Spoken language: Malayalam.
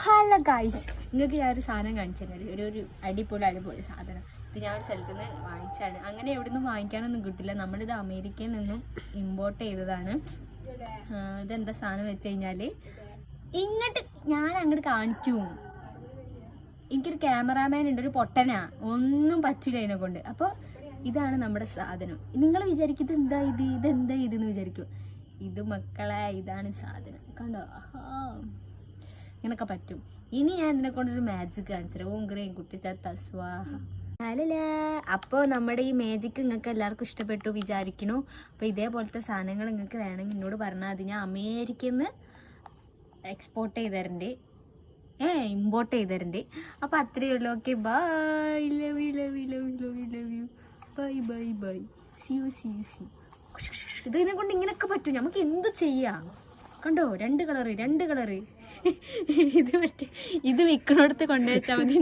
ഹലോ ഗൈസ്, നിങ്ങൾക്ക് ഞാൻ ഒരു സാധനം കാണിച്ചിട്ടുണ്ട്. ഒരു അടിപൊളി സാധനം. ഇത് ഞാൻ ഒരു സ്ഥലത്ത് നിന്ന് വാങ്ങിച്ചാണ്. അങ്ങനെ എവിടെ നിന്നും വാങ്ങിക്കാനൊന്നും കിട്ടില്ല. നമ്മളിത് അമേരിക്കയിൽ നിന്നും ഇമ്പോർട്ട് ചെയ്തതാണ്. ഇതെന്താ സാധനം വെച്ച് കഴിഞ്ഞാൽ ഞാൻ അങ്ങോട്ട് കാണിക്കും. എനിക്കൊരു ക്യാമറാമാൻ ഉണ്ട്, ഒരു പൊട്ടനാ, ഒന്നും പറ്റില്ല അതിനെ കൊണ്ട്. അപ്പോൾ ഇതാണ് നമ്മുടെ സാധനം. നിങ്ങൾ വിചാരിക്കും ഇതെന്താ ഇതെന്ന് വിചാരിക്കും. ഇത് മക്കളെ, ഇതാണ് സാധനം. കണ്ടോ, ഇങ്ങനൊക്കെ പറ്റും. ഇനി ഞാൻ ഇതിനെ കൊണ്ടൊരു മാജിക് കാണിച്ചത്. ഓം ഗ്രേം കുട്ടിച്ചാത്ത സ്വാഹ. അപ്പോൾ നമ്മുടെ ഈ മാജിക് നിങ്ങൾക്ക് എല്ലാവർക്കും ഇഷ്ടപ്പെട്ടു വിചാരിക്കണു. അപ്പോൾ ഇതേപോലത്തെ സാധനങ്ങൾ നിങ്ങൾക്ക് വേണമെങ്കിൽ എന്നോട് പറഞ്ഞാൽ മതി. ഞാൻ അമേരിക്കയിൽ നിന്ന് ഇമ്പോർട്ട് ചെയ്തരുന്നുണ്ട്. അപ്പോൾ അത്രയേ ഉള്ളൂ. Okay, bye. Love you. Bye. See you. ഇതിനെ കൊണ്ട് ഇങ്ങനെയൊക്കെ പറ്റും. നമുക്ക് എന്തു ചെയ്യാം. കണ്ടോ, രണ്ട് കളറ്. ഇത് വിൽക്കണോടത്ത് കൊണ്ടുവച്ചാൽ മതി.